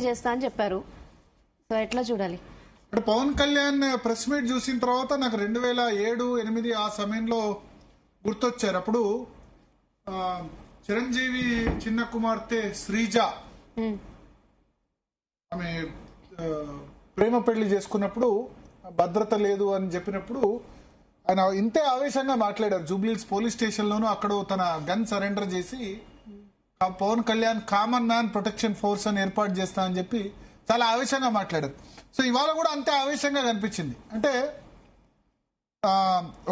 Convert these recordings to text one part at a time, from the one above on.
చేస్తా అని చెప్పారు. సో ఎట్లా చూడాలి? అంటే పవన్ కళ్యాణ్ ప్రెస్ మీట్ చూసిన తర్వాత నాకు 2007-8 ఆ సమయంలో గుర్తొచ్చారు. అప్పుడు చిరంజీవి చిన్న కుమార్తె శ్రీజ ఆమె ప్రేమ పెళ్లి చేసుకున్నప్పుడు భద్రత లేదు అని చెప్పినప్పుడు ఆయన ఇంతే ఆవేశంగా మాట్లాడారు. జూబ్లీహిల్స్ పోలీస్ స్టేషన్ లోనూ అక్కడ తన గన్ సరెండర్ చేసి Pawan Kalyan common man protection force అని ఏర్పాటు చేస్తా అని చెప్పి చాలా ఆవేశంగా మాట్లాడారు. సో ఇవాళ కూడా అంతే ఆవేశంగా కనిపించింది. అంటే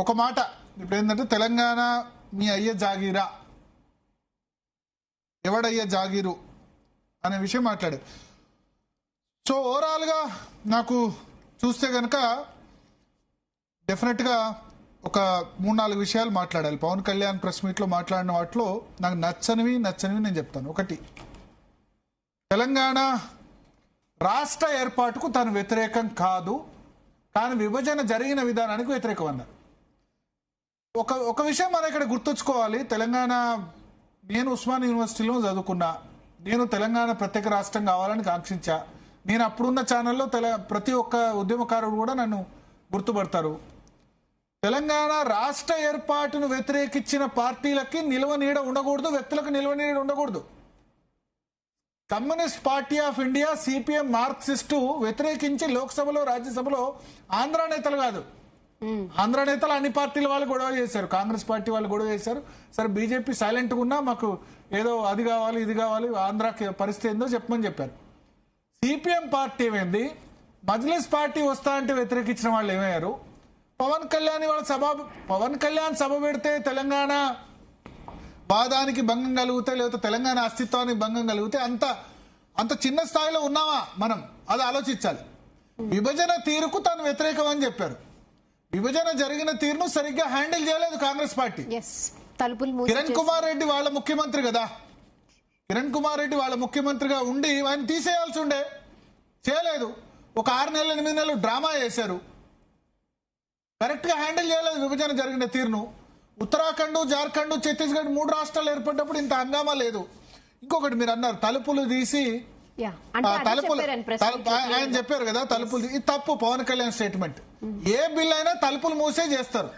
ఒక మాట ఇప్పుడు ఏంటంటే తెలంగాణ మీ అయ్యే జాగీరా, ఎవడయ్యే జాగీరు అనే విషయం మాట్లాడారు. సో ఓవరాల్ గా నాకు చూస్తే కనుక డెఫినెట్ గా ఒక 3-4 విషయాలు మాట్లాడాలి. పవన్ కళ్యాణ్ ప్రెస్ మీట్ లో మాట్లాడిన వాటిలో నాకు నచ్చనివి నేను చెప్తాను. ఒకటి, తెలంగాణ రాష్ట్ర ఏర్పాటుకు తాను వ్యతిరేకం కాదు, కానీ విభజన జరిగిన విధానానికి వ్యతిరేకం అన్నారు. ఒక విషయం మనం ఇక్కడ గుర్తుంచుకోవాలి. తెలంగాణ, నేను ఉస్మాన్ యూనివర్సిటీలో చదువుకున్నా, నేను తెలంగాణ ప్రత్యేక రాష్ట్రం కావాలని కాంక్షించా. నేను అప్పుడున్న ఛానల్లో ప్రతి ఒక్క ఉద్యమకారుడు కూడా నన్ను గుర్తుపడతారు. తెలంగాణ రాష్ట్ర ఏర్పాటును వ్యతిరేకించిన పార్టీలకి నిల్వ నీడ ఉండకూడదు, వ్యక్తులకు నిల్వ నీడ ఉండకూడదు. Communist party of India CPM Marxist వ్యతిరేకించి లోక్సభలో రాజ్యసభలో ఆంధ్ర నేతలు కాదు, ఆంధ్ర నేతలు అన్ని పార్టీల వాళ్ళు గొడవ చేశారు. కాంగ్రెస్ పార్టీ వాళ్ళు గొడవ చేశారు. సరే బీజేపీ సైలెంట్గా ఉన్నా మాకు ఏదో అది కావాలి ఇది కావాలి ఆంధ్రాకి పరిస్థితి ఏందో చెప్పమని చెప్పారు. సిపిఎం పార్టీ ఏమైంది, మజ్లిస్ పార్టీ వస్తా అంటే వ్యతిరేకించిన వాళ్ళు ఏమయ్యారు. పవన్ కళ్యాణ్ సభ పెడితే తెలంగాణ వాదానికి భంగం కలిగితే, లేకపోతే తెలంగాణ అస్తిత్వానికి భంగం కలిగితే అంత చిన్న స్థాయిలో ఉన్నామా మనం, అది ఆలోచించాలి. విభజన తీరుకు తాను వ్యతిరేకం అని చెప్పారు. విభజన జరిగిన తీరును సరిగ్గా హ్యాండిల్ చేయలేదు కాంగ్రెస్ పార్టీ. కిరణ్ కుమార్ రెడ్డి వాళ్ళ ముఖ్యమంత్రి కదా, కిరణ్ కుమార్ రెడ్డి వాళ్ళ ముఖ్యమంత్రిగా ఉండి ఆయన తీసేయాల్సి ఉండే, చేయలేదు. ఒక 6 నెలలు 8 నెలలు డ్రామా చేశారు. కరెక్ట్ గా హ్యాండిల్ చేయలేదు విభజన జరిగిన తీరును. ఉత్తరాఖండ్, జార్ఖండ్, ఛత్తీస్గఢ్ 3 రాష్ట్రాలు ఏర్పడినప్పుడు ఇంత హంగామా లేదు. ఇంకొకటి మీరు అన్నారు తలుపులు తీసి, ఆయన చెప్పారు కదా తలుపులు, ఇది తప్పు. పవన్ కళ్యాణ్ స్టేట్మెంట్, ఏ బిల్ అయినా తలుపులు మూసే చేస్తారు.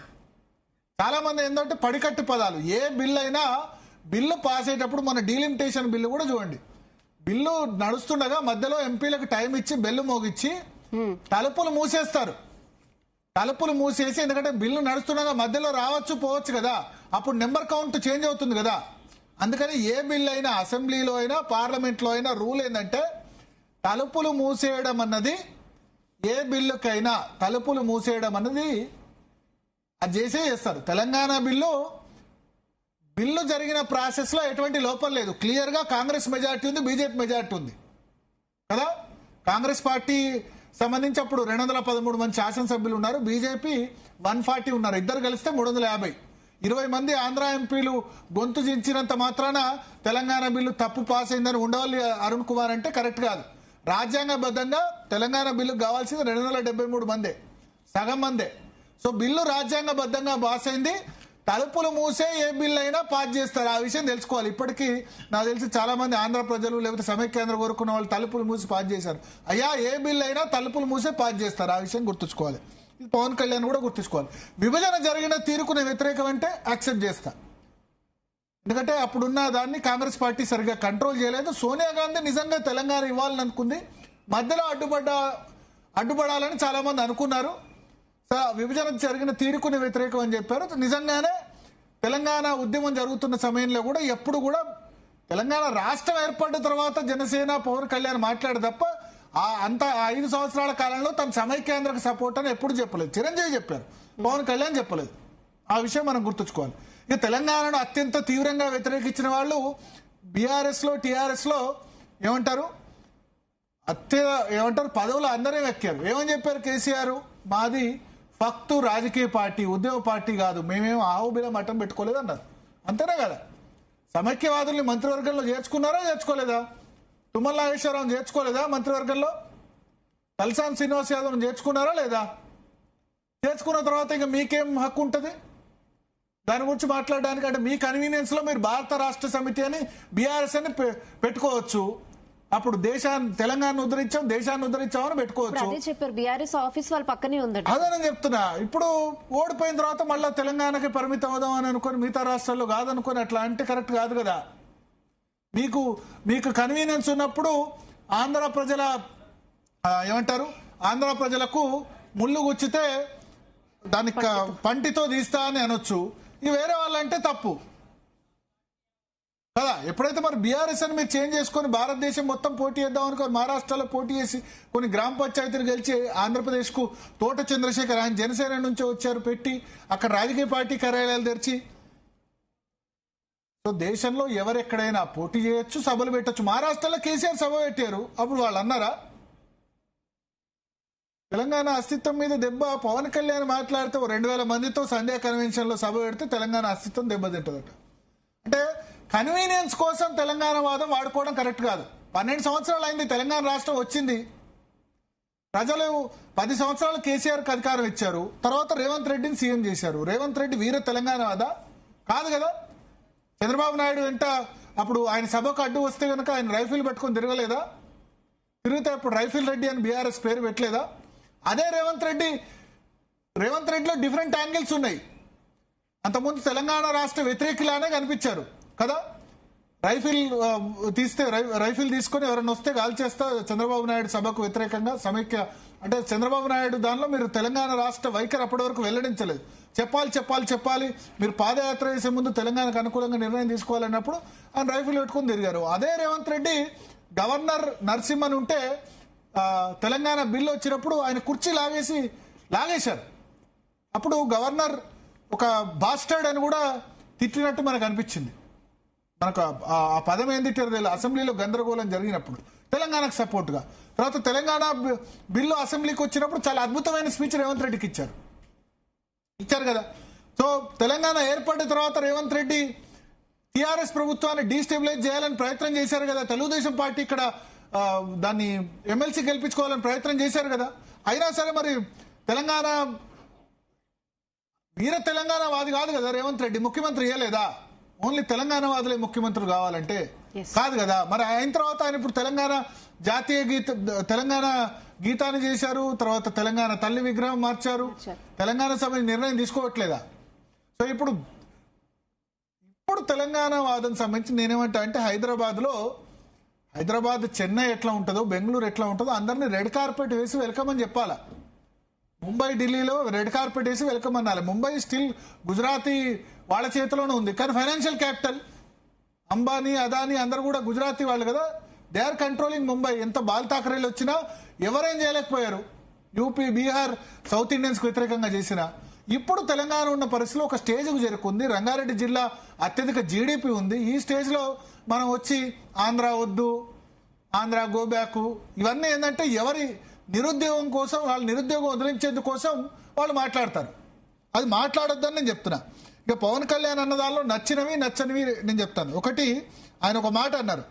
చాలా మంది ఏంటంటే పడికట్టు పదాలు. ఏ బిల్ అయినా బిల్లు పాస్ అయ్యేటప్పుడు మన డీలిమిటేషన్ బిల్లు కూడా చూడండి, బిల్లు నడుస్తుండగా మధ్యలో ఎంపీలకు టైం ఇచ్చి బెల్లు మోగిచ్చి తలుపులు మూసేస్తారు. తలుపులు మూసేసి, ఎందుకంటే బిల్లు నడుస్తుండగా మధ్యలో రావచ్చు పోవచ్చు కదా, అప్పుడు నెంబర్ కౌంట్ చేంజ్ అవుతుంది కదా. అందుకని ఏ బిల్ అయినా అసెంబ్లీలో అయినా పార్లమెంట్లో అయినా రూల్ ఏంటంటే తలుపులు మూసేయడం అన్నది, ఏ బిల్లుకైనా తలుపులు మూసేయడం అన్నది అది చేస్తారు. తెలంగాణ బిల్లు జరిగిన ప్రాసెస్ లో ఎటువంటి లోపం లేదు. క్లియర్ గా కాంగ్రెస్ మెజార్టీ ఉంది, బీజేపీ మెజార్టీ ఉంది కదా. కాంగ్రెస్ పార్టీ సంబంధించి అప్పుడు 213 మంది శాసనసభ్యులు ఉన్నారు, బీజేపీ 140 ఉన్నారు. ఇద్దరు కలిస్తే 350. 20 మంది ఆంధ్ర ఎంపీలు గొంతు చించినంత మాత్రాన తెలంగాణ బిల్లు తప్పు పాస్ అయిందని ఉండవల్లి అరుణ్ కుమార్ అంటే కరెక్ట్ కాదు. రాజ్యాంగబద్ధంగా తెలంగాణ బిల్లు కావాల్సింది 273 మందే, సగం మందే. సో బిల్లు రాజ్యాంగబద్ధంగా పాస్ అయింది. తలుపులు మూసే ఏ బిల్ అయినా పాస్ చేస్తారు, ఆ విషయం తెలుసుకోవాలి. ఇప్పటికీ నాకు తెలిసి చాలా మంది ఆంధ్ర ప్రజలు లేకపోతే సమైక్యాంధ్ర కోరుకున్న వాళ్ళు తలుపులు మూసి పాస్ చేశారు. అయ్యా ఏ బిల్ అయినా తలుపులు మూసే పాస్ చేస్తారు, ఆ విషయం గుర్తుంచుకోవాలి. ఇది పవన్ కళ్యాణ్ కూడా గుర్తుంచుకోవాలి. విభజన జరిగిన తీరుకు నేను వ్యతిరేకం అంటే యాక్సెప్ట్ చేస్తా, ఎందుకంటే అప్పుడున్న దాన్ని కాంగ్రెస్ పార్టీ సరిగ్గా కంట్రోల్ చేయలేదు. సోనియా గాంధీ నిజంగా తెలంగాణ ఇవ్వాలని అనుకుంది, మధ్యలో అడ్డుపడాలని చాలా మంది అనుకున్నారు. విభజన జరిగిన తీరుకుని వ్యతిరేకం అని చెప్పారు. నిజంగానే తెలంగాణ ఉద్యమం జరుగుతున్న సమయంలో కూడా ఎప్పుడు కూడా తెలంగాణ రాష్ట్రం ఏర్పడిన తర్వాత జనసేన పవన్ కళ్యాణ్ మాట్లాడే తప్ప అంత 5 సంవత్సరాల కాలంలో తన సమైక్యాంధ్రకు సపోర్ట్ అని ఎప్పుడు చెప్పలేదు. చిరంజీవి చెప్పారు, పవన్ కళ్యాణ్ చెప్పలేదు. ఆ విషయం మనం గుర్తుంచుకోవాలి. ఇక తెలంగాణను అత్యంత తీవ్రంగా వ్యతిరేకించిన వాళ్ళు బీఆర్ఎస్ లో టీఆర్ఎస్ లో ఏమంటారు పదవులు అందరే ఎక్కారు. ఏమని చెప్పారు కేసీఆర్, మాది ఫక్తు రాజకీయ పార్టీ, ఉద్యమ పార్టీ కాదు, మేమేమో ఆవుబిల మఠం పెట్టుకోలేదు అన్నారు. అంతేనా కదా. సమైక్యవాదుల్ని మంత్రివర్గంలో చేర్చుకున్నారా చేర్చుకోలేదా? తుమ్మల నాగేశ్వరరావు చేర్చుకోలేదా మంత్రివర్గంలో? తలసాని శ్రీనివాస్ యాదవ్ చేర్చుకున్నారా లేదా? చేర్చుకున్న తర్వాత ఇంకా మీకేం హక్కు ఉంటుంది దాని గురించి మాట్లాడడానికి? అంటే మీ కన్వీనియన్స్ లో మీరు భారత రాష్ట్ర సమితి అని బీఆర్ఎస్ అని పెట్టుకోవచ్చు. అప్పుడు తెలంగాణ ఉద్ధరించాం, దేశాన్ని ఉద్ధరించామని ఇప్పుడు పెట్టుకోవచ్చు. అదే చెప్పారు, బీఆర్ఎస్ ఆఫీస్ వాళ్ళ పక్కనే ఉందట. అదే నేను చెప్తున్నా. ఇప్పుడు ఓడిపోయిన తర్వాత మళ్ళీ తెలంగాణకి పరిమితం అవుదాం అని అనుకొని మిగతా రాష్ట్రాల్లో కాదనుకొని అట్లా అంటే కరెక్ట్ కాదు కదా. మీకు కన్వీనియన్స్ ఉన్నప్పుడు ఆంధ్ర ప్రజల ఏమంటారు, ఆంధ్ర ప్రజలకు ముళ్ళు గుచ్చితే దాన్ని పంటితో తీస్తా అని అనొచ్చు. ఈ వేరే వాళ్ళంటే తప్పు కదా. ఎప్పుడైతే మరి బీఆర్ఎస్ అని మీరు చేంజ్ చేసుకొని భారతదేశం మొత్తం పోటీ చేద్దాం అనుకో, మహారాష్ట్రలో పోటీ చేసి కొన్ని గ్రామ పంచాయతీలు గెలిచి ఆంధ్రప్రదేశ్ కు తోట చంద్రశేఖర్ ఆయన జనసేన నుంచి వచ్చారు పెట్టి అక్కడ రాజకీయ పార్టీ కార్యాలయాలు తెరిచి. సో దేశంలో ఎవరెక్కడైనా పోటీ చేయొచ్చు, సభలు పెట్టచ్చు. మహారాష్ట్రలో కేసీఆర్ సభ పెట్టారు, అప్పుడు వాళ్ళు అన్నారా తెలంగాణ అస్తిత్వం మీద దెబ్బ? పవన్ కళ్యాణ్ మాట్లాడితే 2000 మందితో సంధ్యా కన్వెన్షన్ లో సభ పెడితే తెలంగాణ అస్తిత్వం దెబ్బతింటదట. అంటే కన్వీనియన్స్ కోసం తెలంగాణ వాదం వాడుకోవడం కరెక్ట్ కాదు. 12 సంవత్సరాలు అయింది తెలంగాణ రాష్ట్రం వచ్చింది. ప్రజలు 10 సంవత్సరాలు కేసీఆర్కి అధికారం ఇచ్చారు, తర్వాత రేవంత్ రెడ్డిని సీఎం చేశారు. రేవంత్ రెడ్డి వీర తెలంగాణ వాదా? కాదు కదా. చంద్రబాబు నాయుడు వెంట అప్పుడు ఆయన సభకు అడ్డు వస్తే కనుక ఆయన రైఫిల్ పెట్టుకొని తిరగలేదా? తిరిగితే అప్పుడు రైఫిల్ రెడ్డి అని బీఆర్ఎస్ పేరు పెట్టలేదా? అదే రేవంత్ రెడ్డిలో డిఫరెంట్ యాంగిల్స్ ఉన్నాయి. అంతకుముందు తెలంగాణ రాష్ట్ర వ్యతిరేకిలానే కనిపించారు కదా. రైఫిల్ తీసుకొని ఎవరైనా వస్తే గాల్ చేస్తా చంద్రబాబు నాయుడు సభకు వ్యతిరేకంగా సమైక్య అంటే చంద్రబాబు నాయుడు దానిలో మీరు తెలంగాణ రాష్ట్ర వైఖరి అప్పటి వరకు వెల్లడించలేదు. చెప్పాలి మీరు పాదయాత్ర చేసే ముందు తెలంగాణకు అనుకూలంగా నిర్ణయం తీసుకోవాలన్నప్పుడు ఆయన రైఫిల్ పెట్టుకుని తిరిగారు. అదే రేవంత్ రెడ్డి గవర్నర్ నరసింహన్ ఉంటే తెలంగాణ బిల్లు వచ్చినప్పుడు ఆయన కుర్చీ లాగేశారు. అప్పుడు గవర్నర్ ఒక బాస్టర్డ్ అని కూడా తిట్టినట్టు మనకు అనిపించింది. మనకు ఆ పదం ఏం తిట్టారు తెలియదు. అసెంబ్లీలో గందరగోళం జరిగినప్పుడు తెలంగాణకు సపోర్ట్గా. తర్వాత తెలంగాణ బిల్లు అసెంబ్లీకి వచ్చినప్పుడు చాలా అద్భుతమైన స్పీచ్ రేవంత్ రెడ్డికి ఇచ్చారు కదా. సో తెలంగాణ ఏర్పడిన తర్వాత రేవంత్ రెడ్డి టీఆర్ఎస్ ప్రభుత్వాన్ని డీస్టెబిలైజ్ చేయాలని ప్రయత్నం చేశారు కదా. తెలుగుదేశం పార్టీ ఇక్కడ దాన్ని ఎమ్మెల్సీ గెలిపించుకోవాలని ప్రయత్నం చేశారు కదా. అయినా సరే మరి తెలంగాణ వీర తెలంగాణ వాది కాదు కదా రేవంత్ రెడ్డి. ముఖ్యమంత్రి ఇయ్యలేదా? ఓన్లీ తెలంగాణ వాదులే ముఖ్యమంత్రులు కావాలంటే కాదు కదా. మరి అయిన తర్వాత ఆయన ఇప్పుడు తెలంగాణ గీతాన్ని చేశారు, తర్వాత తెలంగాణ తల్లి విగ్రహం మార్చారు, తెలంగాణ సభని నిర్ణయం తీసుకోవట్లేదా? సో ఇప్పుడు తెలంగాణ వాదం సంబంధించి నేనేమంటా అంటే హైదరాబాద్ చెన్నై ఎట్లా ఉంటుందో, బెంగళూరు ఎట్లా ఉంటుందో అందరినీ రెడ్ కార్పెట్ వేసి వెల్కమ్ అని చెప్పాలా. ముంబై ఢిల్లీలో రెడ్ కార్పెట్ వేసి వెల్కమ్ అనాలి. ముంబై స్టిల్ గుజరాతీ వాళ్ళ చేతిలోనే ఉంది, కానీ ఫైనాన్షియల్ క్యాపిటల్ అంబానీ అదానీ అందరు కూడా గుజరాతీ వాళ్ళు కదా. They are controlling Mumbai. ఎంత బాల్ ఠాకరేలు వచ్చినా ఎవరేం చేయలేకపోయారు. యూపీ బీహార్ సౌత్ ఇండియన్స్ కు వ్యతిరేకంగా చేసినా. ఇప్పుడు తెలంగాణ ఉన్న పరిస్థితిలో ఒక స్టేజ్కు చేరుకుంది. రంగారెడ్డి జిల్లా అత్యధిక జీడిపి ఉంది. ఈ స్టేజ్ లో మనం వచ్చి ఆంధ్ర వద్దు, ఆంధ్ర గోబ్యాక్, ఇవన్నీ ఏంటంటే ఎవరి నిరుద్యోగం కోసం, వాళ్ళ నిరుద్యోగం వదిలించేందుకు కోసం వాళ్ళు మాట్లాడతారు. అది మాట్లాడొద్దని నేను చెప్తున్నా. ఇక పవన్ కళ్యాణ్ అన్న దానిలో నచ్చినవి నచ్చనివి నేను చెప్తాను. ఒకటి, ఆయన ఒక మాట అన్నారు,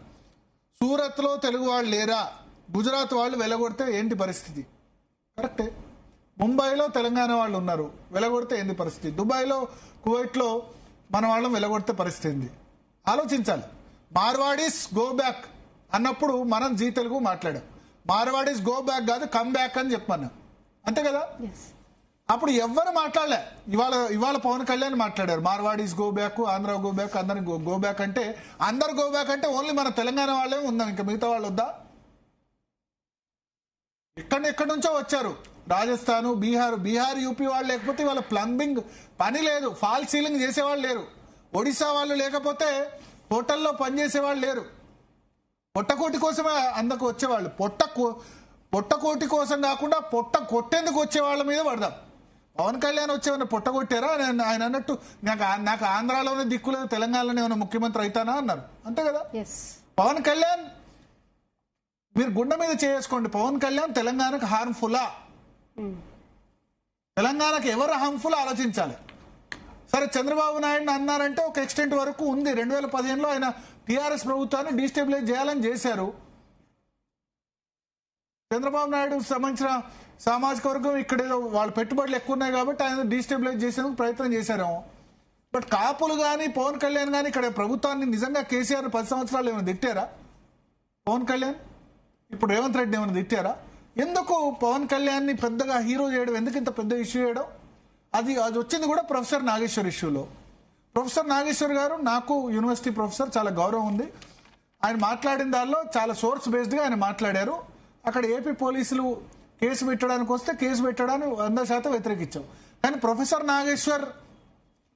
సూరత్ లో తెలుగు వాళ్ళు లేరా, గుజరాత్ వాళ్ళు వెలగొడితే ఏంటి పరిస్థితి? కరెక్టే. ముంబైలో తెలంగాణ వాళ్ళు ఉన్నారు, వెలగొడితే ఏంటి పరిస్థితి? దుబాయ్లో కువైట్లో మన వాళ్ళం వెలగొడితే పరిస్థితి ఏంది? ఆలోచించాలి. మార్వాడీస్ గో బ్యాక్ అన్నప్పుడు మనం జీ తెలుగు మాట్లాడాం. మార్వాడీస్ గో బ్యాక్ కాదు, కమ్ బ్యాక్ అని చెప్పమన్నా, అంతే కదా. అప్పుడు ఎవ్వరు మాట్లాడలే. ఇవాళ పవన్ కళ్యాణ్ మాట్లాడారు, Marwaris go back, Andhra go back, అందరిని గో బ్యాక్ అంటే, అందరు గో బ్యాక్ అంటే ఓన్లీ మన తెలంగాణ వాళ్ళే ఉందాం, ఇంకా మిగతా వాళ్ళు వద్దా? ఎక్కడి నుంచో వచ్చారు, రాజస్థాన్, బీహార్ యూపీ వాళ్ళు లేకపోతే వాళ్ళ ప్లంబింగ్ పని లేదు, ఫాల్ సీలింగ్ చేసేవాళ్ళు లేరు, ఒడిశా వాళ్ళు లేకపోతే హోటల్లో పనిచేసేవాళ్ళు లేరు. పొట్టకోటి కోసమే అందకు వచ్చేవాళ్ళు. పొట్టకోటి కోసం కాకుండా పొట్ట కొట్టేందుకు వచ్చే వాళ్ళ మీద పడదాం. పవన్ కళ్యాణ్ వచ్చేమన్నా పొట్ట కొట్టారా? ఆయన అన్నట్టు నాకు ఆంధ్రాలోనే దిక్కులేదు, తెలంగాణలోనే ఏమైనా ముఖ్యమంత్రి అవుతానా అన్నారు, అంతే కదా. పవన్ కళ్యాణ్ మీరు గుండె మీద చేసుకోండి, పవన్ కళ్యాణ్ తెలంగాణకు హార్మ్ఫుల్లా? తెలంగాణకు ఎవరు హార్మ్ఫుల్ ఆలోచించాలి. సరే, చంద్రబాబు నాయుడు అన్నారంటే ఒక ఎక్స్టెంట్ వరకు ఉంది. 2015లో ఆయన టీఆర్ఎస్ ప్రభుత్వాన్ని డీస్టెబిలైజ్ చేయాలని చేశారు. చంద్రబాబు నాయుడు సంబంధించిన సామాజిక వర్గం ఇక్కడ వాళ్ళ పెట్టుబడులు ఎక్కువ ఉన్నాయి కాబట్టి ఆయన డీస్టెబిలైజ్ చేసేందుకు ప్రయత్నం చేశారేమో. బట్ కాపులు కానీ పవన్ కళ్యాణ్ కానీ ఇక్కడ ప్రభుత్వాన్ని నిజంగా కేసీఆర్ 10 సంవత్సరాలు ఏమైనా తిట్టారా? పవన్ కళ్యాణ్ ఇప్పుడు రేవంత్ రెడ్డి ఏమైనా తిట్టారా? ఎందుకు పవన్ కళ్యాణ్ ని పెద్దగా హీరో చేయడం, ఎందుకు ఇంత పెద్ద ఇష్యూ చేయడం? అది వచ్చింది కూడా ప్రొఫెసర్ నాగేశ్వర్ ఇష్యూలో. ప్రొఫెసర్ నాగేశ్వర్ గారు నాకు యూనివర్సిటీ ప్రొఫెసర్, చాలా గౌరవం ఉంది. ఆయన మాట్లాడిన దానిలో చాలా సోర్స్ బేస్డ్గా ఆయన మాట్లాడారు. అక్కడ ఏపీ పోలీసులు కేసు పెట్టడానికి వస్తే కేసు పెట్టడాన్ని 100% వ్యతిరేకించాం. కానీ ప్రొఫెసర్ నాగేశ్వర్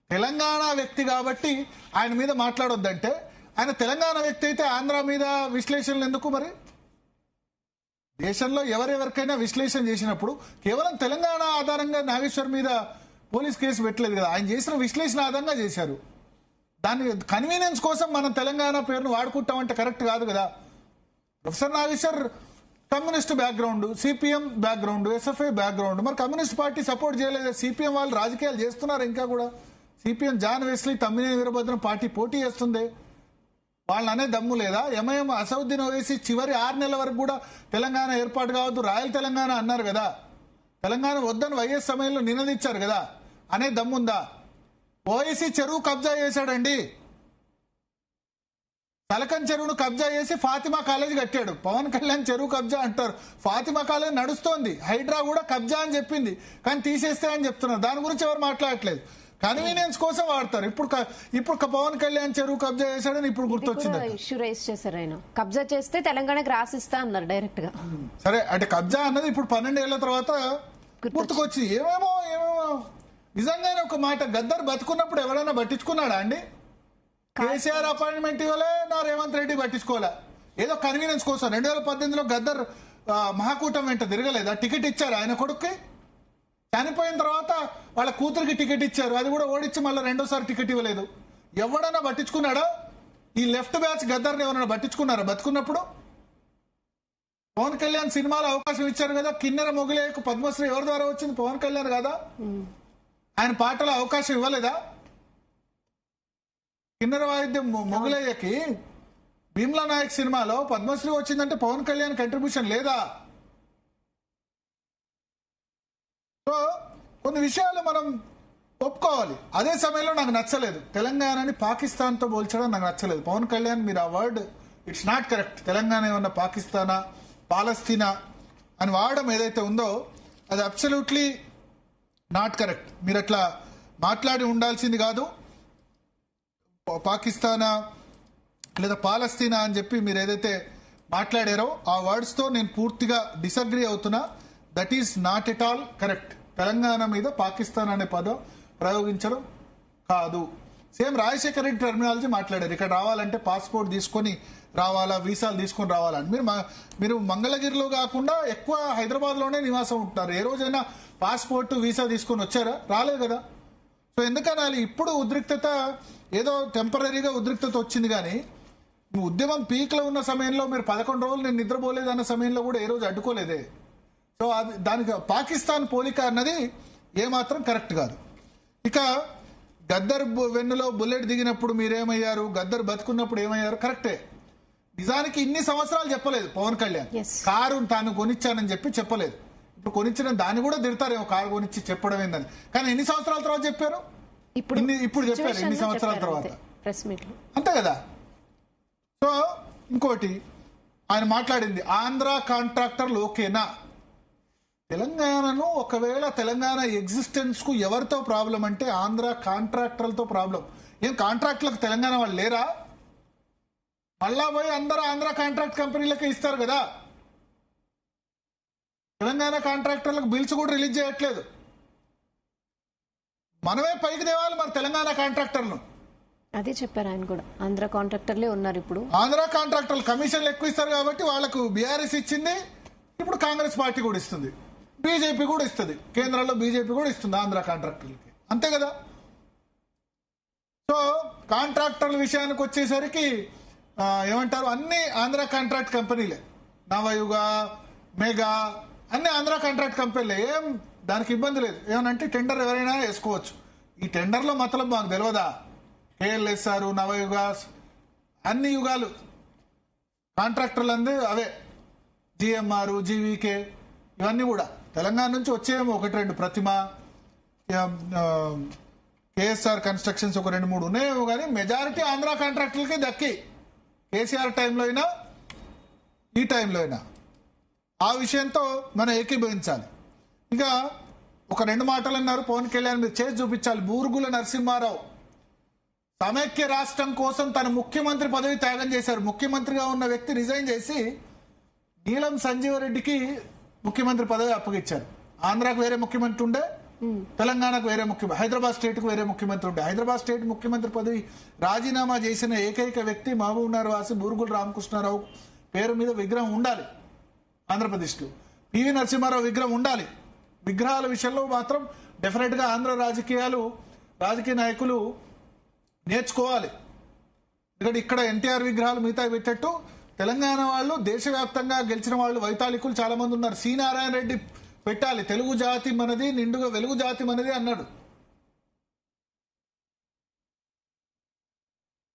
తెలంగాణ వ్యక్తి కాబట్టి ఆయన మీద మాట్లాడొద్దంటే, ఆయన తెలంగాణ వ్యక్తి అయితే ఆంధ్ర మీద విశ్లేషణలు ఎందుకు? మరి దేశంలో ఎవరెవరికైనా విశ్లేషణ చేసినప్పుడు కేవలం తెలంగాణ ఆధారంగా నాగేశ్వర్ మీద పోలీస్ కేసు పెట్టలేదు కదా, ఆయన చేసిన విశ్లేషణ ఆధారంగా చేశారు. దాని కన్వీనియన్స్ కోసం మనం తెలంగాణ పేరును వాడుకుంటామంటే కరెక్ట్ కాదు కదా. Professor Nageshwar communist background, CPM background, SFI background. మరి కమ్యూనిస్ట్ పార్టీ సపోర్ట్ చేయలేదు, సిపిఎం వాళ్ళు రాజకీయాలు చేస్తున్నారు ఇంకా కూడా. CPM John Wesley, Tammineni Veerabhadram party పోటీ చేస్తుంది, వాళ్ళని అనే దమ్ము లేదా? ఎంఐఎం అసౌద్దీన్ ఓవైసీ చివరి 6 నెలల వరకు కూడా తెలంగాణ ఏర్పాటు కావద్దు, రాయల్ తెలంగాణ అన్నారు కదా. తెలంగాణ వద్దని వైఎస్ సమయంలో నినదించారు కదా, అనే దమ్ముందా? ఓవైసీ చెరువు కబ్జా చేశాడండి, తలకన్ చెరువును కబ్జా చేసి ఫాతిమా కాలేజ్ కట్టాడు. పవన్ కళ్యాణ్ చెరువు కబ్జా అంటారు, ఫాతిమా కాలేజ్ నడుస్తోంది, హైడ్రా కూడా కబ్జా అని చెప్పింది, కానీ తీసేస్తే అని చెప్తున్నారు. దాని గురించి ఎవరు మాట్లాడట్లేదు, కన్వీనియన్స్ కోసం వాడతారు. ఇప్పుడు పవన్ కళ్యాణ్ చెరువు కబ్జా చేశాడని ఇప్పుడు గుర్తొచ్చింది. ఇష్యూ రైజ్ చేశారు ఆయన, కబ్జా చేస్తే తెలంగాణకి రాసిస్తా అన్నారు డైరెక్ట్ గా. సరే, అంటే కబ్జా అన్నది ఇప్పుడు 12 ఏళ్ల తర్వాత గుర్తుకొచ్చి ఏమేమో నిజంగానే ఒక మాట, గద్దర్ బతుకున్నప్పుడు ఎవరైనా పట్టించుకున్నాడా అండి? కేసీఆర్ అపాయింట్మెంట్ ఇవ్వలే, నా రేవంత్ రెడ్డి పట్టించుకోలే, ఏదో కన్వీనియన్స్ కోసం. 2018లో గద్దర్ మహాకూటమి వెంట తిరగలేదా? టికెట్ ఇచ్చారు ఆయన కొడుక్కి, చనిపోయిన తర్వాత వాళ్ళ కూతురికి టికెట్ ఇచ్చారు, అది కూడా ఓడించి మళ్ళీ 2వ సారి టికెట్ ఇవ్వలేదు. ఎవడన్నా పట్టించుకున్నాడా? ఈ లెఫ్ట్ బ్యాచ్ గద్దర్ని ఎవరైనా పట్టించుకున్నారా బతుకున్నప్పుడు? పవన్ కళ్యాణ్ సినిమాలో అవకాశం ఇచ్చారు కదా, కిన్నెర మొగలేయకు పద్మశ్రీ ఎవరి ద్వారా వచ్చింది? పవన్ కళ్యాణ్ కదా. ఆయన పాటలో అవకాశం ఇవ్వలేదా? కిన్నెర వాయిద్యం మొగలేయకి భీమ్లా నాయక్ సినిమాలో పద్మశ్రీ వచ్చిందంటే పవన్ కళ్యాణ్ కంట్రిబ్యూషన్ లేదా? సో కొన్ని విషయాలు మనం ఒప్పుకోవాలి. అదే సమయంలో నాకు నచ్చలేదు తెలంగాణని పాకిస్తాన్తో పోల్చడం, నాకు నచ్చలేదు. పవన్ కళ్యాణ్ మీరు ఆ word it's not correct, Telangana ఏమన్నా పాకిస్తానా పాలస్తీనా అని వాడడం ఏదైతే ఉందో అది అబ్సల్యూట్లీ నాట్ కరెక్ట్. మీరు అట్లా మాట్లాడి ఉండాల్సింది కాదు. పాకిస్తానా లేదా పాలస్తీనా అని చెప్పి మీరు ఏదైతే మాట్లాడారో ఆ వర్డ్స్తో నేను పూర్తిగా డిసగ్రీ అవుతున్నా. That is not at all correct. Telangana మీద పాకిస్తాన్ అనే పదం ప్రయోగించడం కాదు. సేమ్ రాజశేఖర రెడ్డి టెర్మినాలజీ మాట్లాడారు, ఇక్కడ రావాలంటే పాస్పోర్ట్ తీసుకొని రావాలా, వీసాలు తీసుకొని రావాలని. మీరు మంగళగిరిలో కాకుండా ఎక్కువ హైదరాబాద్లోనే నివాసం ఉంటున్నారు. ఏ రోజైనా పాస్పోర్ట్ వీసా తీసుకొని వచ్చారా? రాలేదు కదా. సో ఎందుకనాలి? ఇప్పుడు ఉద్రిక్తత ఏదో టెంపరీగా ఉద్రిక్తత వచ్చింది, కానీ ఉద్యమం పీక్లో ఉన్న సమయంలో మీరు 11 రోజులు నేను నిద్రపోలేదు అన్న సమయంలో కూడా ఏ రోజు అడ్డుకోలేదే. సో అది దానికి పాకిస్తాన్ పోలిక అన్నది ఏమాత్రం కరెక్ట్ కాదు. ఇక గద్దర్ వెన్నులో బుల్లెట్ దిగినప్పుడు మీరేమయ్యారు, గద్దర్ బతుకున్నప్పుడు ఏమయ్యారు, కరెక్టే. నిజానికి ఇన్ని సంవత్సరాలు చెప్పలేదు పవన్ కళ్యాణ్, కారు తాను కొనిచ్చానని చెప్పలేదు. ఇప్పుడు కొనిచ్చిన దాన్ని కూడా తిడతారేమో, కారు కొనిచ్చి చెప్పడం ఏందని. కానీ ఎన్ని సంవత్సరాల తర్వాత చెప్పారు? ఇప్పుడు చెప్పారు, ఎన్ని సంవత్సరాల తర్వాత, అంతే కదా. సో ఇంకోటి ఆయన మాట్లాడింది, ఆంధ్ర కాంట్రాక్టర్లు ఓకేనా? తెలంగాణను ఒకవేళ తెలంగాణ ఎగ్జిస్టెన్స్ కు ఎవరితో ప్రాబ్లం అంటే ఆంధ్ర కాంట్రాక్టర్లతో ప్రాబ్లం. ఏం కాంట్రాక్టులకు తెలంగాణ వాళ్ళు లేరా? మళ్ళా పోయి అందరూ ఆంధ్ర కాంట్రాక్ట్ కంపెనీలకే ఇస్తారు కదా. తెలంగాణ కాంట్రాక్టర్లకు బిల్స్ కూడా రిలీజ్ చేయట్లేదు. మనమే పైకి తేవాలి మరి తెలంగాణ కాంట్రాక్టర్లు. అదే చెప్పారు ఆయన కూడా, ఆంధ్ర కాంట్రాక్టర్లే ఉన్నారు ఇప్పుడు. ఆంధ్ర కాంట్రాక్టర్లు కమిషన్లు ఎక్కువ ఇస్తారు కాబట్టి వాళ్ళకు బీఆర్ఎస్ ఇచ్చింది, ఇప్పుడు కాంగ్రెస్ పార్టీ కూడా ఇస్తుంది, బీజేపీ కూడా ఇస్తుంది, కేంద్రంలో బీజేపీ కూడా ఇస్తుంది ఆంధ్ర కాంట్రాక్టర్లకి, అంతే కదా. సో కాంట్రాక్టర్ల విషయానికి వచ్చేసరికి ఏమంటారు, అన్ని ఆంధ్ర కాంట్రాక్ట్ కంపెనీలే, నవయుగ, మెగా అన్ని ఆంధ్ర కాంట్రాక్ట్ కంపెనీలే. ఏం దానికి ఇబ్బంది లేదు. ఏమనంటే టెండర్ ఎవరైనా వేసుకోవచ్చు. ఈ టెండర్లో మతలబ్ మాకు తెలియదా? కేఎల్ఎస్ఆర్, నవయుగాస్, అన్ని యుగాలు కాంట్రాక్టర్లు అంది అవే, జిఎంఆర్, జీవీకే, ఇవన్నీ కూడా తెలంగాణ నుంచి వచ్చేమో 1-2, ప్రతిమ, కేఎస్ఆర్ కన్స్ట్రక్షన్స్ ఒక 2-3 ఉన్నాయేమో, కానీ మెజారిటీ ఆంధ్ర కాంట్రాక్టర్లకి దక్కి, కేసీఆర్ టైంలో అయినా ఈ టైంలో అయినా. ఆ విషయంతో మనం ఏకీభవించాలి. ఇక ఒక 2 మాటలు అన్నారు పవన్ కళ్యాణ్, మీరు చేసి చూపించాలి. బూరుగుల నరసింహారావు సమైక్య రాష్ట్రం కోసం తన ముఖ్యమంత్రి పదవి త్యాగం చేశారు. ముఖ్యమంత్రిగా ఉన్న వ్యక్తి రిజైన్ చేసి నీలం సంజీవరెడ్డికి ముఖ్యమంత్రి పదవి అప్పగించారు. ఆంధ్రాకు వేరే ముఖ్యమంత్రి ఉండే, తెలంగాణకు వేరే ముఖ్యమంత్రి, హైదరాబాద్ స్టేట్ కు వేరే ముఖ్యమంత్రి ఉండే. హైదరాబాద్ స్టేట్ ముఖ్యమంత్రి పదవి రాజీనామా చేసిన ఏకైక వ్యక్తి మహబూబ్ నగర్ వాసి బూరుగుల రామకృష్ణారావు పేరు మీద విగ్రహం ఉండాలి ఆంధ్రప్రదేశ్లో. పివి నరసింహారావు విగ్రహం ఉండాలి. విగ్రహాల విషయంలో మాత్రం డెఫినెట్ గా ఆంధ్ర రాజకీయ నాయకులు నేర్చుకోవాలి. ఎందుకంటే ఇక్కడ ఎన్టీఆర్ విగ్రహాలు మిగతా పెట్టట్టు తెలంగాణ వాళ్ళు దేశవ్యాప్తంగా గెలిచిన వాళ్ళు వైతాళికులు చాలా మంది ఉన్నారు. సి నారాయణ రెడ్డి పెట్టాలి, తెలుగు జాతి మనది, నిండుగా వెలుగు జాతి మనది అన్నాడు.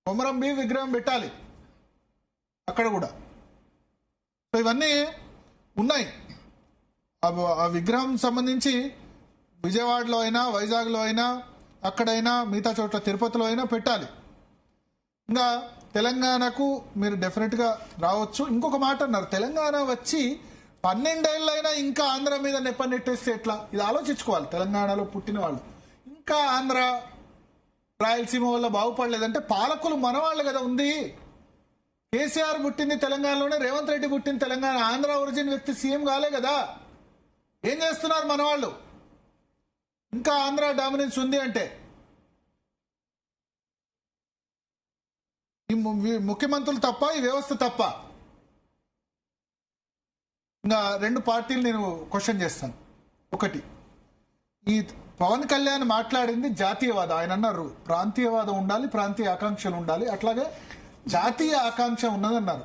కొమరం భీం విగ్రహం పెట్టాలి అక్కడ కూడా. సో ఇవన్నీ ఉన్నాయి. ఆ విగ్రహం సంబంధించి విజయవాడలో అయినా, వైజాగ్లో అయినా, అక్కడైనా, మిగతా చోట్ల తిరుపతిలో అయినా పెట్టాలి. ఇంకా తెలంగాణకు మీరు డెఫినెట్ గా రావచ్చు. ఇంకొక మాట అన్నారు, తెలంగాణ వచ్చి 12 ఏళ్ళైనా ఇంకా ఆంధ్ర మీద నెట్టేస్తే ఎట్లా? ఇది ఆలోచించుకోవాలి. తెలంగాణలో పుట్టిన వాళ్ళు ఇంకా ఆంధ్ర రాయలసీమ వల్ల బాగుపడలేదంటే పాలకులు మనవాళ్ళు కదా ఉంది. కేసీఆర్ పుట్టింది తెలంగాణలోనే, రేవంత్ రెడ్డి పుట్టింది తెలంగాణ. ఆంధ్ర ఒరిజిన్ వ్యక్తి సీఎం కాలే కదా. ఏం చేస్తున్నారు మనవాళ్ళు? ఇంకా ఆంధ్ర డామినెన్స్ ఉంది అంటే ఈ ముఖ్యమంత్రులు తప్ప, ఈ వ్యవస్థ తప్ప? ఇంకా 2 పార్టీలు నేను క్వశ్చన్ చేస్తాను. ఒకటి, ఈ పవన్ కళ్యాణ్ మాట్లాడింది జాతీయవాదం. ఆయన అన్నారు ప్రాంతీయవాదం ఉండాలి, ప్రాంతీయ ఆకాంక్షలు ఉండాలి, అట్లాగే జాతీయ ఆకాంక్ష ఉన్నదన్నారు.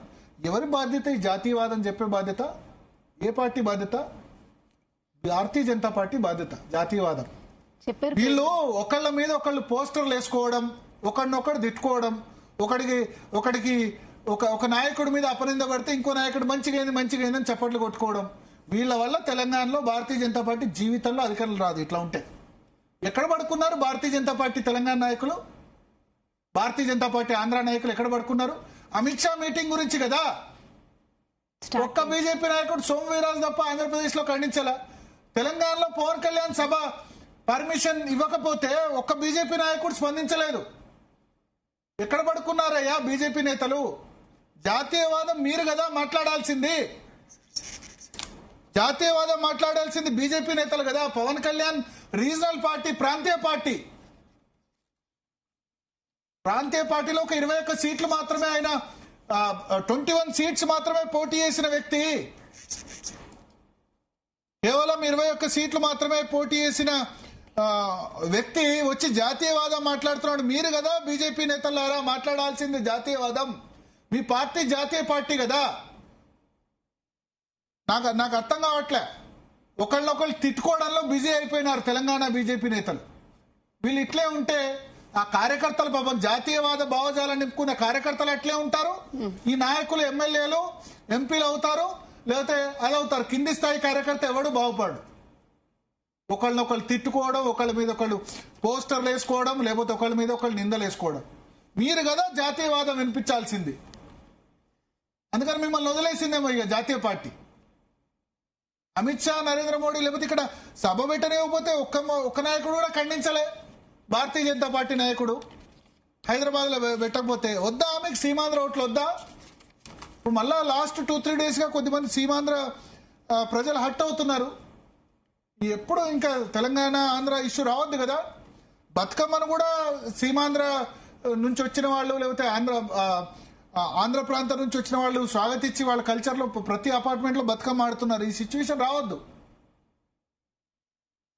ఎవరి బాధ్యత ఈ జాతీయవాదం చెప్పే బాధ్యత? ఏ పార్టీ బాధ్యత? భారతీయ జనతా పార్టీ బాధ్యత జాతీయవాదం. వీళ్ళు ఒకళ్ళ మీద ఒకళ్ళు పోస్టర్లు వేసుకోవడం, ఒకడినొకడు తిట్టుకోవడం, ఒకడికి ఒక నాయకుడి మీద అపనింద పడితే ఇంకో నాయకుడు మంచిగా అయిందని చప్పట్లు కొట్టుకోవడం. వీళ్ళ వల్ల తెలంగాణలో భారతీయ జనతా పార్టీ జీవితంలో అధికారులు రాదు. ఇట్లా ఉంటే ఎక్కడ పడుకున్నారు భారతీయ జనతా పార్టీ తెలంగాణ నాయకులు? భారతీయ జనతా పార్టీ ఆంధ్ర నాయకులు ఎక్కడ పడుకున్నారు? అమిత్ షా మీటింగ్ గురించి కదా. ఒక్క బీజేపీ నాయకుడు సోము వీర్రాజు తప్ప ఆంధ్రప్రదేశ్ లో ఖండించాల. తెలంగాణలో పవన్ కళ్యాణ్ సభ పర్మిషన్ ఇవ్వకపోతే ఒక్క బీజేపీ నాయకుడు స్పందించలేదు. ఎక్కడ పడుకున్నారయ్యా బీజేపీ నేతలు? జాతీయవాదం మీరు కదా మాట్లాడాల్సింది. జాతీయవాదం మాట్లాడాల్సింది బీజేపీ నేతలు కదా. పవన్ కళ్యాణ్ రీజనల్ పార్టీ, ప్రాంతీయ పార్టీలో ఒక 21 సీట్లు మాత్రమే, ఆయన 21 సీట్స్ మాత్రమే పోటీ చేసిన వ్యక్తి. కేవలం 21 సీట్లు మాత్రమే పోటీ చేసిన వ్యక్తి వచ్చి జాతీయవాదం మాట్లాడుతున్నాడు. మీరు కదా బీజేపీ నేతలారా మాట్లాడాల్సింది జాతీయవాదం. మీ పార్టీ జాతీయ పార్టీ కదా. నాకు అర్థం కావట్లే. ఒకళ్ళొకళ్ళు తిట్టుకోవడంలో బిజీ అయిపోయినారు తెలంగాణ బీజేపీ నేతలు. వీళ్ళు ఇట్లే ఉంటే ఆ కార్యకర్తలు పాపం జాతీయవాద భావజాలను నింపుకున్న కార్యకర్తలు అట్లే ఉంటారు. ఈ నాయకులు ఎమ్మెల్యేలు ఎంపీలు అవుతారు, లేకపోతే అలా అవుతారు. కింది స్థాయి కార్యకర్త ఎవడు బాగుపడు. ఒకళ్ళనొకళ్ళు తిట్టుకోవడం, ఒకళ్ళ మీద ఒకళ్ళు పోస్టర్లు వేసుకోవడం, లేకపోతే ఒకళ్ళ మీద ఒకళ్ళు నిందలు వేసుకోవడం. మీరు కదా జాతీయవాదం వినిపించాల్సింది. అందుకని మిమ్మల్ని వదిలేసిందేమో ఇక జాతీయ పార్టీ. అమిత్ షా, నరేంద్ర మోడీ లేకపోతే ఇక్కడ సభ పెట్టనివ్వకపోతే ఒక్క నాయకుడు కూడా ఖండించలే. భారతీయ జనతా పార్టీ నాయకుడు హైదరాబాద్ లో పెట్టకపోతే వద్దా? మీకు సీమాంధ్ర ఓట్లు వద్దా? ఇప్పుడు మళ్ళా లాస్ట్ 2-3 days గా కొద్దిమంది సీమాంధ్ర ప్రజలు హట్ అవుతున్నారు. ఎప్పుడు ఇంకా తెలంగాణ ఆంధ్ర ఇష్యూ రావద్దు కదా. బతుకమ్మను కూడా సీమాంధ్ర నుంచి వచ్చిన వాళ్ళు, లేకపోతే ఆంధ్ర ప్రాంతం నుంచి వచ్చిన వాళ్ళు స్వాగతించి వాళ్ళ కల్చర్ లో ప్రతి అపార్ట్మెంట్ లో బతుకమ్మ ఆడుతున్నారు. ఈ సిచ్యువేషన్ రావద్దు.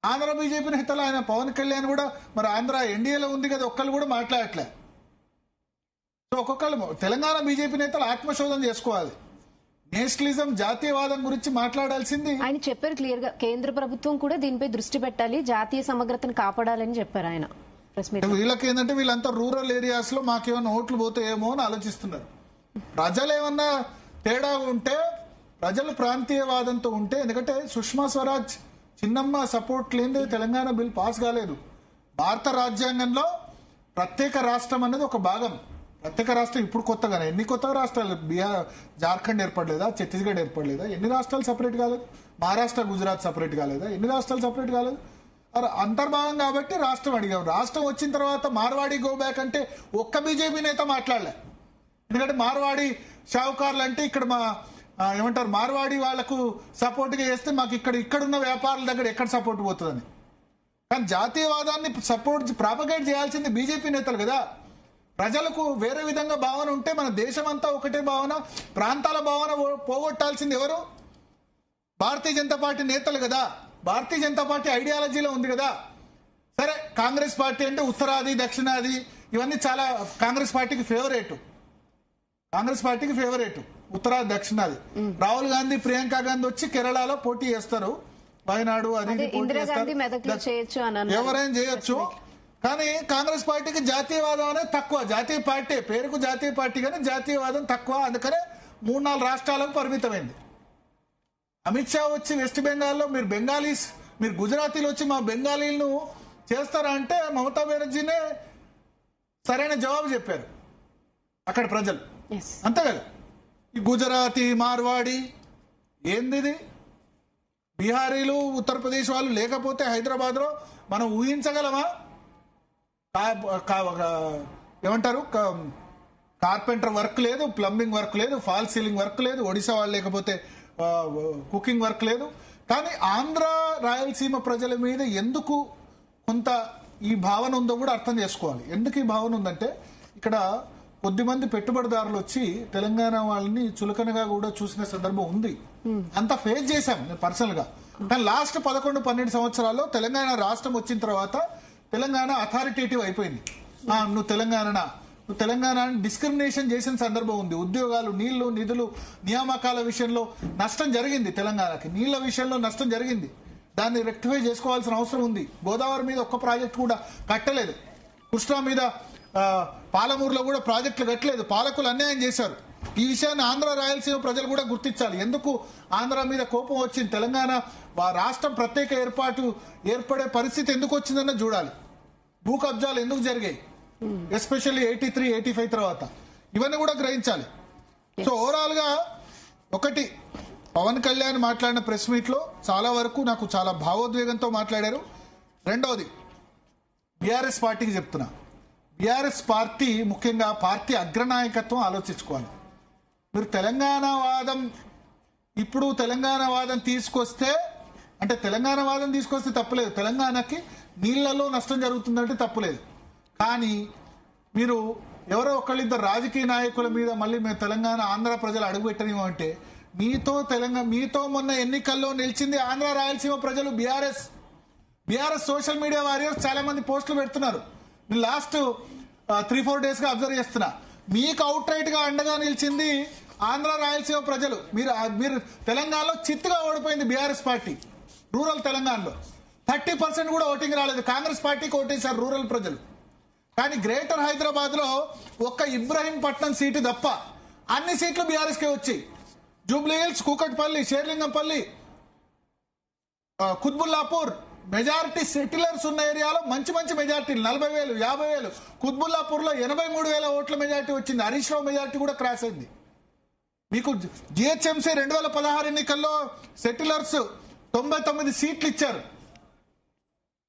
ఆంధ్ర బీజేపీ నేతలు, ఆయన పవన్ కళ్యాణ్ కూడా మరి ఆంధ్ర ఎన్డీఏలో ఉంది కదా, ఒక్కళ్ళు కూడా మాట్లాడట్లే. సో ఒక్కొక్కళ్ళు తెలంగాణ బీజేపీ నేతలు ఆత్మశోధన చేసుకోవాలి. నేషనలిజం, జాతీయవాదం గురించి మాట్లాడాల్సింది. ఆయన చెప్పారు క్లియర్ గా, కేంద్ర ప్రభుత్వం కూడా దీనిపై దృష్టి పెట్టాలి, జాతీయ సమగ్రతను కాపాడాలని చెప్పారు ఆయన. వీళ్ళకి ఏంటంటే వీళ్ళంతా రూరల్ ఏరియాస్ లో మాకేమైనా ఓట్లు పోతాయేమో అని ఆలోచిస్తున్నారు. ప్రజలు ఏమన్నా తేడా ఉంటే, ప్రజలు ప్రాంతీయవాదంతో ఉంటే, ఎందుకంటే సుష్మా స్వరాజ్ చిన్నమ్మ సపోర్ట్ లేని తెలంగాణ బిల్ పాస్ కాలేదు. భారత రాజ్యాంగంలో ప్రత్యేక రాష్ట్రం అనేది ఒక భాగం. ప్రత్యేక రాష్ట్రం ఇప్పుడు కొత్తగానే ఎన్ని కొత్త రాష్ట్రాలు బీహార్ జార్ఖండ్ ఏర్పడలేదా, ఛత్తీస్గఢ్ ఏర్పడలేదా, ఎన్ని రాష్ట్రాలు సపరేట్ కాలేదు, మహారాష్ట్ర గుజరాత్ సపరేట్ కాలేదా, ఎన్ని రాష్ట్రాలు సపరేట్ కాలేదు. అంతర్భాగం కాబట్టి రాష్ట్రం అడిగాం. రాష్ట్రం వచ్చిన తర్వాత మార్వాడి గో బ్యాక్ అంటే ఒక్క బీజేపీ నేత మాట్లాడలే. ఎందుకంటే మార్వాడి షావుకారులు అంటే ఇక్కడ మా ఏమంటారు మార్వాడి వాళ్లకు సపోర్ట్గా చేస్తే మాకు ఇక్కడున్న వ్యాపారుల దగ్గర ఎక్కడ సపోర్ట్ పోతుందని. కానీ జాతీయవాదాన్ని ప్రాపగేట్ చేయాల్సింది బీజేపీ నేతలు కదా. ప్రజలకు వేరే విధంగా భావన ఉంటే మన దేశమంతా ఒకటే భావన, ప్రాంతాల భావన పోగొట్టాల్సింది ఎవరు? భారతీయ జనతా పార్టీ నేతలు కదా. భారతీయ జనతా పార్టీ ఐడియాలజీలో ఉంది కదా. సరే, కాంగ్రెస్ పార్టీ అంటే ఉత్తరాది దక్షిణాది ఇవన్నీ చాలా కాంగ్రెస్ పార్టీకి ఫేవరేట్. ఉత్తరాది దక్షిణాది. రాహుల్ గాంధీ ప్రియాంక గాంధీ వచ్చి కేరళలో పోటీ చేస్తారు, వయనాడు అది ఎవరైనా చేయొచ్చు. కానీ కాంగ్రెస్ పార్టీకి జాతీయవాదం అనేది తక్కువ. జాతీయ పార్టీ పేరుకు జాతీయ పార్టీ కానీ జాతీయవాదం తక్కువ. అందుకనే 3-4 రాష్ట్రాలకు పరిమితమైంది. అమిత్ షా వచ్చి వెస్ట్ బెంగాల్లో మీరు బెంగాలీస్, మీరు గుజరాతీలు వచ్చి మా బెంగాలీలను చేస్తారా అంటే మమతా బెనర్జీనే సరైన జవాబు చెప్పారు అక్కడ ప్రజలు. అంతే కదా. ఈ గుజరాతీ మార్వాడి ఏంది, బీహారీలు ఉత్తరప్రదేశ్ వాళ్ళు లేకపోతే హైదరాబాద్ లో మనం ఊహించగలమా? ఏమంటారు, కార్పెంటర్ వర్క్ లేదు, ప్లంబింగ్ వర్క్ లేదు, ఫాల్ సీలింగ్ వర్క్ లేదు, ఒడిశా వాళ్ళు లేకపోతే కుకింగ్ వర్క్ లేదు. కానీ ఆంధ్ర రాయలసీమ ప్రజల మీద ఎందుకు కొంత ఈ భావన ఉందో కూడా అర్థం చేసుకోవాలి. ఎందుకు ఈ భావన ఉందంటే ఇక్కడ కొద్దిమంది పెట్టుబడిదారులు వచ్చి తెలంగాణ వాళ్ళని చులకనగా కూడా చూసిన సందర్భం ఉంది. అంతా ఫేస్ చేశాం నేను పర్సనల్ గా. కానీ లాస్ట్ 11-12 సంవత్సరాల్లో తెలంగాణ రాష్ట్రం వచ్చిన తర్వాత తెలంగాణ అథారిటేటివ్ అయిపోయింది. నువ్వు తెలంగాణ డిస్క్రిమినేషన్ చేసిన సందర్భం ఉంది. ఉద్యోగాలు, నీళ్లు, నిధులు, నియామకాల విషయంలో నష్టం జరిగింది. తెలంగాణకి నీళ్ల విషయంలో నష్టం జరిగింది. దాన్ని రెక్టిఫై చేసుకోవాల్సిన అవసరం ఉంది. గోదావరి మీద ఒక్క ప్రాజెక్ట్ కూడా కట్టలేదు. కృష్ణా మీద పాలమూరులో కూడా ప్రాజెక్టులు కట్టలేదు. పాలకులు అన్యాయం చేశారు. ఈ విషయాన్ని ఆంధ్ర రాయలసీమ ప్రజలు కూడా గుర్తించాలి. ఎందుకు ఆంధ్ర మీద కోపం వచ్చింది, తెలంగాణ రాష్ట్రం ప్రత్యేక ఏర్పడే పరిస్థితి ఎందుకు వచ్చిందన్న చూడాలి. భూ కబ్జాలు ఎందుకు జరిగాయి, ఎస్పెషల్లీ 83-85 తర్వాత, ఇవన్నీ కూడా గ్రహించాలి. సో ఓవరాల్ గా ఒకటి, పవన్ కళ్యాణ్ మాట్లాడిన ప్రెస్ మీట్ లో చాలా వరకు నాకు చాలా భావోద్వేగంతో మాట్లాడారు. రెండవది, బీఆర్ఎస్ పార్టీకి చెప్తున్నా, బీఆర్ఎస్ పార్టీ ముఖ్యంగా పార్టీ అగ్రనాయకత్వం ఆలోచించుకోవాలి. మీరు తెలంగాణ వాదం తీసుకొస్తే తప్పులేదు. తెలంగాణకి నీళ్లలో నష్టం జరుగుతుందంటే తప్పులేదు. కానీ మీరు ఎవరో ఒకళ్ళిద్దరు రాజకీయ నాయకుల మీద మళ్ళీ మేము తెలంగాణ ఆంధ్ర ప్రజలు అడుగుపెట్టనివ్వమంటే మీతో మొన్న ఎన్నికల్లో నిలిచింది ఆంధ్ర రాయలసీమ ప్రజలు. బీఆర్ఎస్ సోషల్ మీడియా వారియర్స్ చాలా మంది పోస్టులు పెడుతున్నారు. నేను లాస్ట్ 3-4 డేస్ గా అబ్జర్వ్ చేస్తున్నా. మీకు అవుట్ రైట్ గా అండగా నిలిచింది ఆంధ్ర రాయలసీమ ప్రజలు. మీరు తెలంగాణలో చిత్తుగా ఓడిపోయింది బీఆర్ఎస్ పార్టీ. రూరల్ తెలంగాణలో 30% కూడా ఓటింగ్ రాలేదు. కాంగ్రెస్ పార్టీకి ఓటేశారు రూరల్ ప్రజలు. కానీ గ్రేటర్ హైదరాబాద్ లో ఒక్క ఇబ్రహీంపట్నం సీటు తప్ప అన్ని సీట్లు బీఆర్ఎస్ కే వచ్చాయి. జూబ్లీ హిల్స్, కూకట్పల్లి, షేర్లింగంపల్లి, కుత్బుల్లాపూర్, మెజారిటీ సెటిలర్స్ ఉన్న ఏరియాలో మంచి మెజారిటీలు 40,000, 50,000. కుత్బుల్లాపూర్ లో 83,000 ఓట్ల మెజారిటీ వచ్చింది. హరీష్ రావు మెజారిటీ కూడా క్రాస్ అయింది. మీకు జిహెచ్ఎంసీ 2016 ఎన్నికల్లో సెటిలర్స్ 99 సీట్లు ఇచ్చారు.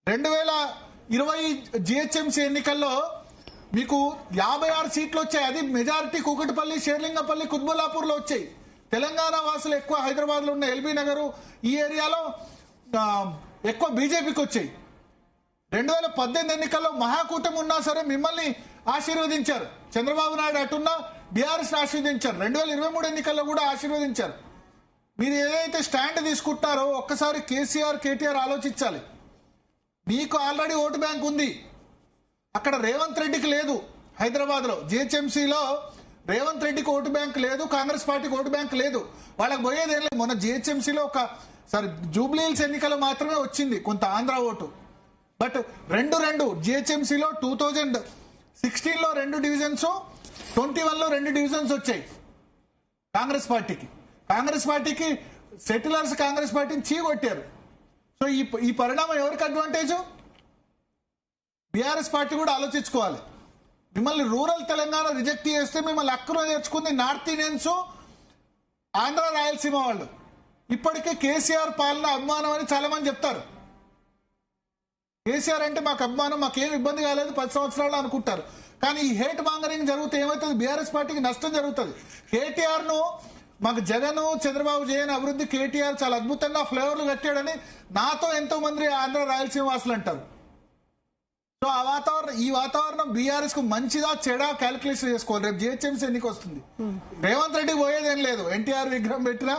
2020 జిహెచ్ఎంసీ ఎన్నికల్లో మీకు 56 సీట్లు వచ్చాయి. అది మెజారిటీ కూకట్పల్లి, షేర్లింగంపల్లి, కుత్బుల్లాపూర్ లో వచ్చాయి. తెలంగాణ వాసులు ఎక్కువ హైదరాబాద్ లో ఉన్న ఎల్బీ నగర్ ఈ ఏరియాలో ఎక్కువ బీజేపీకి వచ్చాయి. 2018 ఎన్నికల్లో మహాకూటమి ఉన్నా సరే మిమ్మల్ని ఆశీర్వదించారు. చంద్రబాబు నాయుడు అటున్నా బీఆర్ఎస్ ఆశీర్వదించారు. 2023 ఎన్నికల్లో కూడా ఆశీర్వదించారు. మీరు ఏదైతే స్టాండ్ తీసుకుంటారో ఒక్కసారి కేటీఆర్ ఆలోచించాలి. మీకు ఆల్రెడీ ఓటు బ్యాంక్ ఉంది. అక్కడ రేవంత్ రెడ్డికి లేదు. హైదరాబాద్ లో జిహెచ్ఎంసీలో రేవంత్ రెడ్డికి ఓటు బ్యాంక్ లేదు, కాంగ్రెస్ పార్టీకి ఓటు బ్యాంక్ లేదు. వాళ్ళకి పోయేది ఏం లేదు. మొన్న జిహెచ్ఎంసీలో జూబ్లీ హిల్స్ ఎన్నికలు మాత్రమే వచ్చింది కొంత ఆంధ్ర ఓటు. బట్ రెండు జిహెచ్ఎంసీలో 2016లో 2 డివిజన్స్, 21లో 2 డివిజన్స్ వచ్చాయి కాంగ్రెస్ పార్టీకి. సెటిలర్స్ కాంగ్రెస్ పార్టీని చీకొట్టారు. సో ఈ పరిణామం ఎవరికి అడ్వాంటేజ్? బీఆర్ఎస్ పార్టీ కూడా ఆలోచించుకోవాలి. మిమ్మల్ని రూరల్ తెలంగాణ రిజెక్ట్ చేస్తే మిమ్మల్ని అక్కున చేర్చుకుంది నార్త్ ఇండియన్స్, ఆంధ్ర రాయలసీమ వాళ్ళు. ఇప్పటికే కేసీఆర్ పాలన అభిమానం అని చాలా మంది చెప్తారు. కేసీఆర్ అంటే మాకు అభిమానం, మాకేం ఇబ్బంది కాలేదు 10 సంవత్సరాలు అనుకుంటారు. కానీ ఈ హేట్ మాంగరింగ్ జరిగితే ఏమవుతుంది? బీఆర్ఎస్ పార్టీకి నష్టం జరుగుతుంది. కేటీఆర్ ను మాకు జగన్ చంద్రబాబు చేయని అభివృద్ధి కేటీఆర్ చాలా అద్భుతంగా ఫ్లేవర్లు కట్టాడని నాతో ఎంతో మంది ఆంధ్ర రాయలసీమ వాసులు అంటారు. సో ఈ వాతావరణం బీఆర్ఎస్ కు మంచిదా చెడా క్యాలిక్యులేషన్ చేసుకోవాలి. రేపు జిహెచ్ఎంసీ ఎన్నిక వస్తుంది. రేవంత్ రెడ్డి పోయేదేం లేదు. ఎన్టీఆర్ విగ్రహం పెట్టినా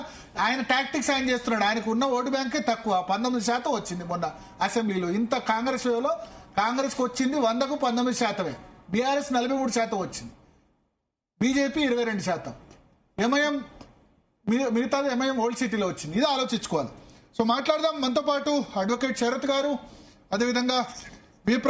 ఆయన టాక్టిక్స్ ఆయన చేస్తున్నాడు. ఆయనకు ఉన్న ఓటు బ్యాంకే తక్కువ, 19% వచ్చింది మొన్న అసెంబ్లీలో. ఇంత కాంగ్రెస్ వేలో కాంగ్రెస్ కు వచ్చింది 100కు 19%. బీఆర్ఎస్ 43% వచ్చింది, బీజేపీ 22%, ఎంఐఎం మిగతాది ఎంఐఎం ఓల్డ్ సిటీలో వచ్చింది. ఇది ఆలోచించుకోవాలి. సో మాట్లాడదాం. మనతో పాటు అడ్వకేట్ శరత్ గారు, అదేవిధంగా